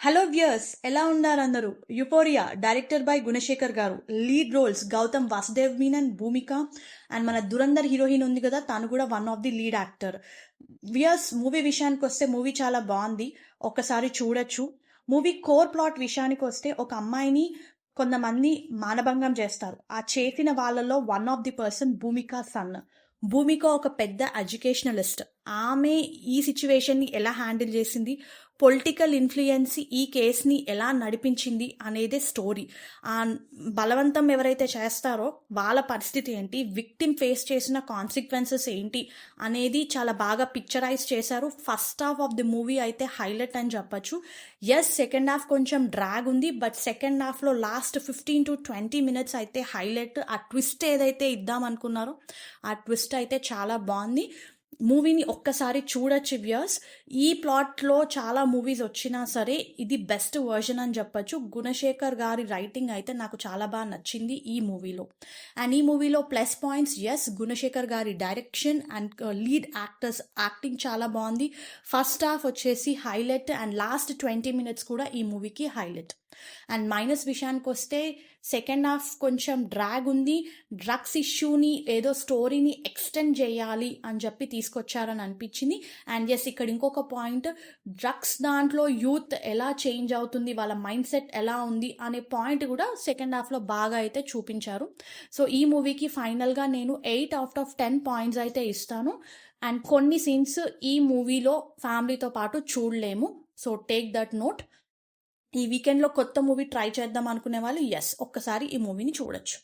Hello viewers, ఎలా ఉన్నారు అందరూ? యుపోరియా డైరెక్టర్ బై గుణశేఖర్ గారు. Lead roles Gautham Vasudev Menon, Bhumika and మన దురందర్ హీరోయిన్ ఉంది కదా, తను కూడా one of the lead actor. Viewers, movie విషయానికి వస్తే మూవీ చాలా బాగుంది, ఒక్కసారి చూడొచ్చు. మూవీ కోర్ ప్లాట్ విషయానికి వస్తే ఒక అమ్మాయిని కొంతమంది మానభంగం చేస్తారు. ఆ చేసిన వాళ్ళలో one of the person Bhumika సన్. భూమిక ఒక పెద్ద ఎడ్యుకేషనలిస్ట్. ఆమె ఈ సిచ్యువేషన్ని ఎలా హ్యాండిల్ చేసింది, పొలిటికల్ ఇన్ఫ్లుయెన్స్ ఈ కేసుని ఎలా నడిపించింది అనేదే స్టోరీ. ఆ బలవంతం ఎవరైతే చేస్తారో వాళ్ళ పరిస్థితి ఏంటి, విక్టిమ్ ఫేస్ చేసిన కాన్సిక్వెన్సెస్ ఏంటి అనేది చాలా బాగా పిక్చరైజ్ చేశారు. First half of the movie అయితే హైలైట్ అని చెప్పచ్చు. ఎస్, సెకండ్ హాఫ్ కొంచెం డ్రాగ్ ఉంది, బట్ సెకండ్ హాఫ్లో లాస్ట్ 15 to 20 minutes అయితే హైలైట్. ఆ ట్విస్ట్ ఏదైతే ఇద్దాం అనుకున్నారో ఆ ట్విస్ట్ అయితే చాలా బాగుంది. మూవీని ఒక్కసారి చూడొచ్చు వ్యూయర్స్. ఈ ప్లాట్లో చాలా మూవీస్ వచ్చినా సరే ఇది బెస్ట్ వర్షన్ అని చెప్పొచ్చు. గుణశేఖర్ గారి రైటింగ్ అయితే నాకు చాలా బాగా నచ్చింది ఈ మూవీలో. అండ్ ఈ మూవీలో ప్లస్ పాయింట్స్, ఎస్, గుణశేఖర్ గారి direction and lead actors acting చాలా బాగుంది. ఫస్ట్ హాఫ్ వచ్చేసి హైలైట్ అండ్ లాస్ట్ 20 minutes కూడా ఈ మూవీకి హైలైట్. అండ్ మైనస్ విషయానికి వస్తే సెకండ్ హాఫ్ కొంచెం డ్రాగ్ ఉంది. డ్రగ్స్ ఇష్యూని ఏదో స్టోరీని ఎక్స్టెండ్ చేయాలి అని చెప్పి తీసుకొచ్చారని అనిపించింది. అండ్ ఎస్, ఇక్కడ ఇంకొక పాయింట్, డ్రగ్స్ దాంట్లో యూత్ ఎలా చేంజ్ అవుతుంది, వాళ్ళ మైండ్ సెట్ ఎలా ఉంది అనే పాయింట్ కూడా సెకండ్ హాఫ్లో బాగా అయితే చూపించారు. సో ఈ మూవీకి ఫైనల్గా నేను 8 out of 10 points అయితే ఇస్తాను. అండ్ కొన్ని సీన్స్ ఈ మూవీలో ఫ్యామిలీతో పాటు చూడలేము, సో టేక్ దట్ నోట్. ఈ వీకెండ్లో కొత్త మూవీ ట్రై చేద్దాం అనుకునే వాళ్ళు ఎస్, ఒక్కసారి ఈ మూవీని చూడొచ్చు.